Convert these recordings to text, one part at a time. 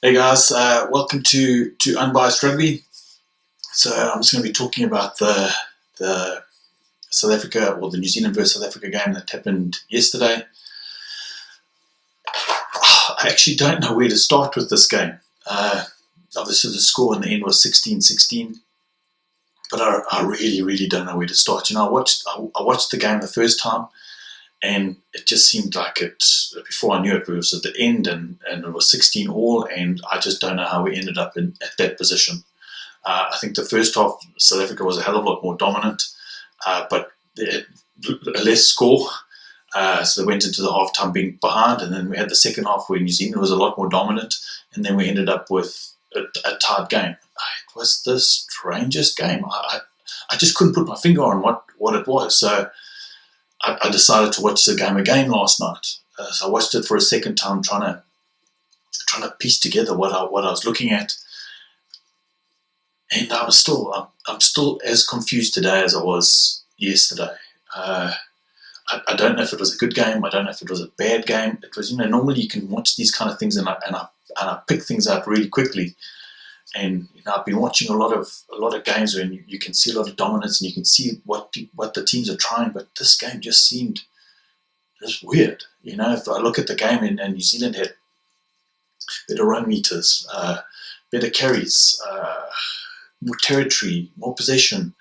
Hey guys, welcome to Unbiased Rugby. So I'm just going to be talking about the South Africa or the New Zealand versus South Africa game that happened yesterday. I actually don't know where to start with this game. Obviously, the score in the end was 16-16, but I really don't know where to start. I watched the game the first time, and it just seemed like it. Before I knew it, was at the end, and it was 16 all, and I just don't know how we ended up at that position. I think the first half, South Africa was a hell of a lot more dominant, but a less score. So they went into the half time being behind, and then we had the second half where New Zealand was a lot more dominant, and then we ended up with a tied game. It was the strangest game. I just couldn't put my finger on what it was. So I decided to watch the game again last night. So I watched it for a second time, trying to piece together what I was looking at, and I'm still as confused today as I was yesterday. I don't know if it was a good game. I don't know if it was a bad game. It was, normally you can watch these kind of things and I pick things out really quickly. And I've been watching a lot of games where you can see a lot of dominance and you can see what the teams are trying, but this game just seemed just weird. If I look at the game and New Zealand had better run meters, better carries, more territory, more possession,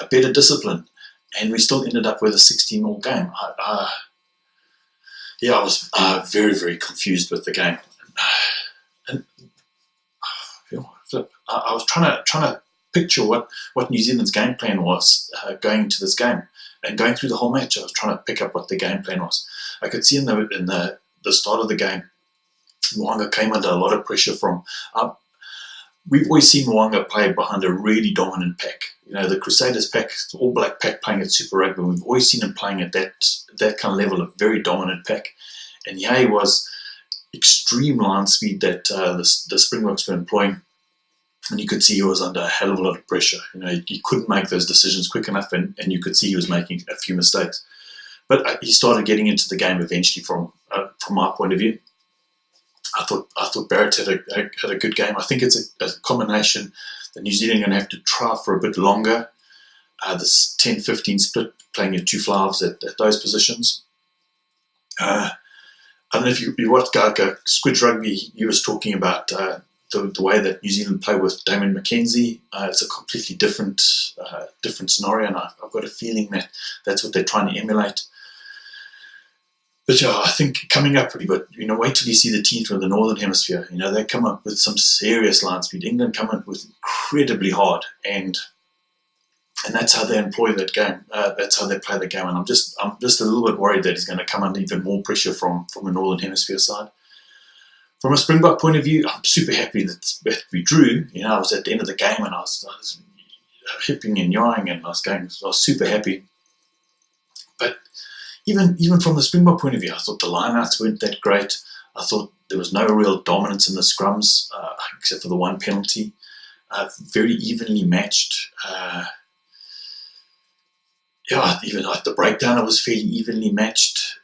better discipline, and we still ended up with a 16-all game. I was very confused with the game, and I was trying to picture what New Zealand's game plan was going into this game, and going through the whole match. I was trying to pick up what the game plan was. I could see in the start of the game, Mo'unga came under a lot of pressure from. We've always seen Mo'unga play behind a really dominant pack. The Crusaders pack, the All Black pack playing at Super Rugby. We've always seen him playing at that kind of level of very dominant pack. And he was extreme line speed that the Springboks were employing. And you could see he was under a hell of a lot of pressure. He couldn't make those decisions quick enough, and you could see he was making a few mistakes. But he started getting into the game eventually from my point of view. I thought Barrett had a good game. I think it's a combination that New Zealand are going to have to try for a bit longer. This 10-15 split, playing your two fly-halves at those positions. I don't know if you watched Squidge Rugby. He was talking about the way that New Zealand play with Damon McKenzie. It's a completely different scenario, and I've got a feeling that that's what they're trying to emulate. But I think coming up but wait till you see the teams from the Northern Hemisphere. They come up with some serious line speed. England come up with incredibly hard, and that's how they employ that game. That's how they play the game. And I'm just a little bit worried that he's going to come under even more pressure from the Northern Hemisphere side. From a Springbok point of view, I'm super happy that we drew. I was at the end of the game and I was hipping and yawing, and I was super happy. But even from the Springbok point of view, I thought the lineouts weren't that great. I thought there was no real dominance in the scrums, except for the one penalty. Very evenly matched. Even like the breakdown, it was fairly evenly matched.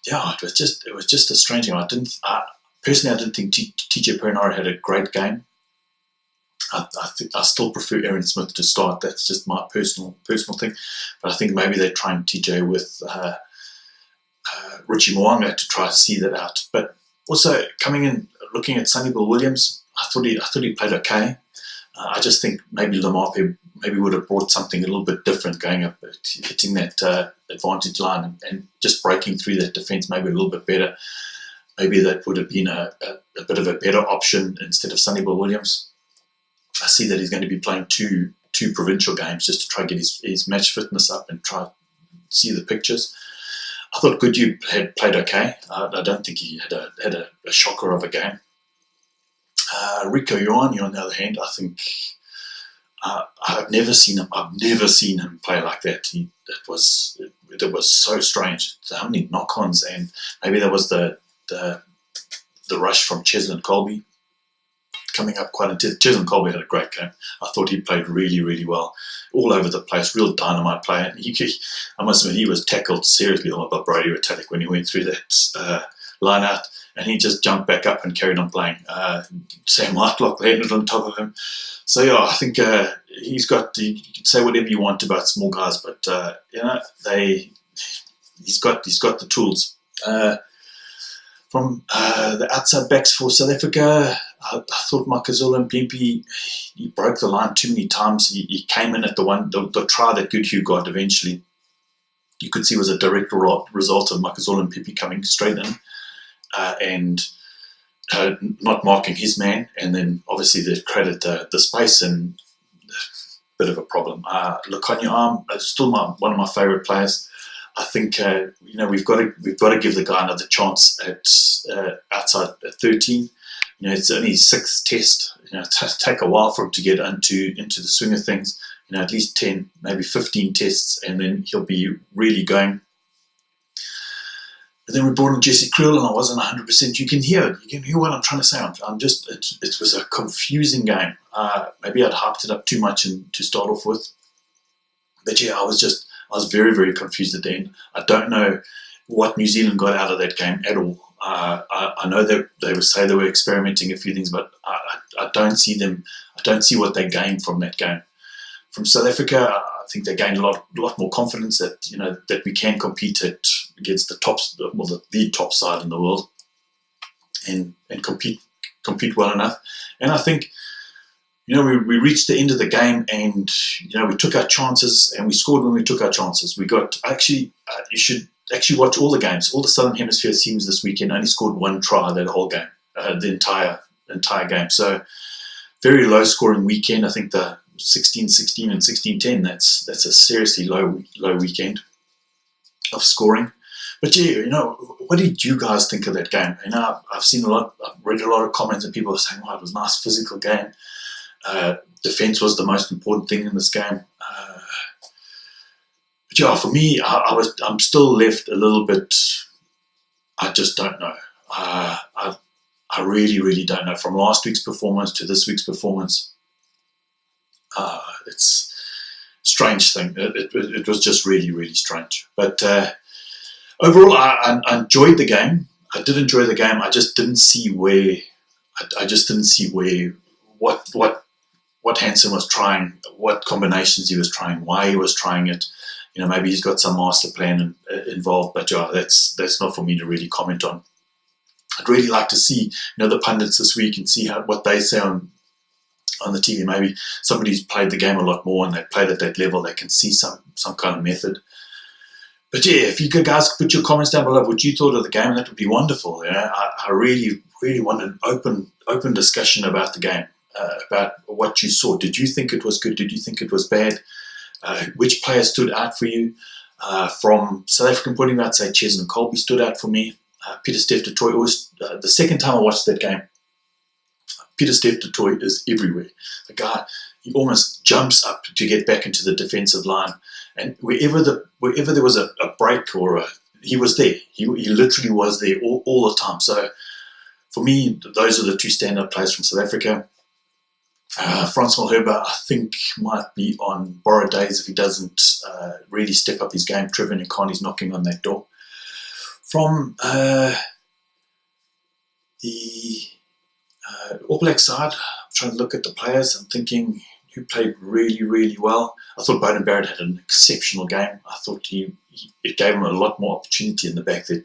It was just a strange game. I didn't think TJ Perenara had a great game. I still prefer Aaron Smith to start. That's just my personal thing. But I think maybe they're trying TJ with Richie Mo'unga to try to see that out. But also coming in, looking at Sonny Bill Williams, I thought he played okay. I just think maybe Lamape would have brought something a little bit different, going up, hitting that advantage line and just breaking through that defence maybe a little bit better. Maybe that would have been a bit of a better option instead of Sonny Bill Williams. I see that he's going to be playing two provincial games just to try to get his match fitness up and try to see the pictures. I thought Goodhue had played okay. I don't think he had a shocker of a game. Rico Ioane, on the other hand, I think I've never seen him play like that. It was so strange. How many knock-ons, and maybe that was the rush from Cheslin Colby coming up quite intense. Cheslin Colby had a great game. I thought he played really well, all over the place, real dynamite player. I must admit, he was tackled seriously by Brody Retallick when he went through that line out. and he just jumped back up and carried on playing. Sam Whitelock landed on top of him. So yeah, I think he's got. You can say whatever you want about small guys, but he's got the tools. From the outside backs for South Africa, I thought Makazole Mpimpi, he broke the line too many times. He came in at the try that Goodhue got eventually. You could see was a direct result of Makazole Mpimpi coming straight in and not marking his man, and then obviously they credit the space and a bit of a problem. Lukhanya Arm is still one of my favourite players. I think we've got to give the guy another chance at outside at 13. It's only his 6th test. It take a while for him to get into the swing of things. At least 10, maybe 15 tests, and then he'll be really going. And then we brought in Jesse Kriel, and I wasn't 100%. You can hear what I'm trying to say. It was a confusing game. Maybe I'd hyped it up too much to start off with. But yeah, I was very, very confused at the end. I don't know what New Zealand got out of that game at all. I know that they would say they were experimenting a few things, but I don't see them. I don't see what they gained from that game. From South Africa, I think they gained a lot more confidence that that we can compete against the top side in the world, and compete well enough. And I think we reached the end of the game, and we took our chances, and we scored when we took our chances. We got you should actually watch all the games. All the Southern Hemisphere teams this weekend only scored 1 try that whole game, the entire game. So very low scoring weekend. I think the 16-16 and 16-10. That's a seriously low weekend of scoring. But yeah, what did you guys think of that game? I've seen I've read a lot of comments, and people are saying, "Wow, it was a nice physical game. Defense was the most important thing in this game." But yeah, for me, I'm still left a little bit. I just don't know. I really, really don't know. From last week's performance to this week's performance, it's a strange thing. It was just really, really strange. But overall, I enjoyed the game. I did enjoy the game. I just didn't see where. What Hansen was trying, what combinations he was trying, why he was trying it. Maybe he's got some master plan involved. But yeah, that's not for me to really comment on. I'd really like to see the pundits this week and see what they say on the TV. Maybe somebody who's played the game a lot more and they played at that level, they can see some kind of method. But yeah, if you guys could put your comments down below what you thought of the game, that would be wonderful. I really, really want an open discussion about the game, about what you saw. Did you think it was good? Did you think it was bad? Which players stood out for you? From South African point of view, I'd say Cheslin Kolbe stood out for me. Pieter-Steph du Toit was the second time I watched that game. Pieter-Steph du Toit is everywhere. The guy, he almost jumps up to get back into the defensive line, and wherever there was a break he was there. He literally was there all the time. So for me, those are the 2 standout players from South Africa. Frans Malherbe, I think, might be on borrowed days if he doesn't really step up his game. Trevor Nkani's knocking on that door. From the All Black side, I'm trying to look at the players. I'm thinking who played really, really well. I thought Beauden Barrett had an exceptional game. I thought it gave him a lot more opportunity in the back there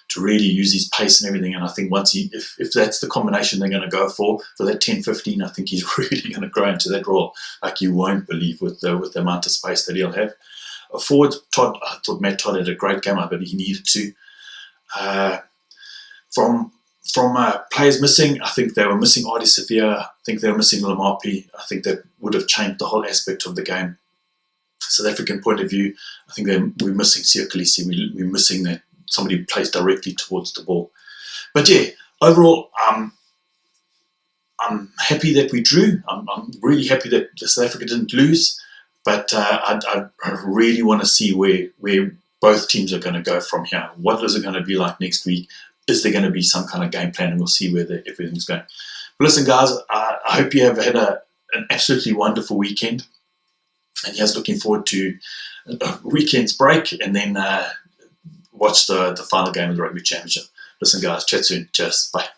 to really use his pace and everything. And I think once if that's the combination they're going to go for that 10-15, I think he's really going to grow into that role like you won't believe with the amount of space that he'll have. Forward, Todd, I thought Matt Todd had a great game. I bet he needed to. From players missing, I think they were missing Ardie Savea. I think they were missing Lamapi. I think that would have changed the whole aspect of the game. South African point of view, I think we're missing Siya Kolisi. We're missing that somebody who plays directly towards the ball. But yeah, overall, I'm happy that we drew. I'm really happy that South Africa didn't lose. But I really want to see where both teams are going to go from here. What is it going to be like next week? Is there going to be some kind of game plan? And we'll see where everything's going. But listen, guys, I hope you have had an absolutely wonderful weekend. And yes, looking forward to a weekend's break and then watch the final game of the Rugby Championship. Listen, guys, chat soon. Cheers. Bye.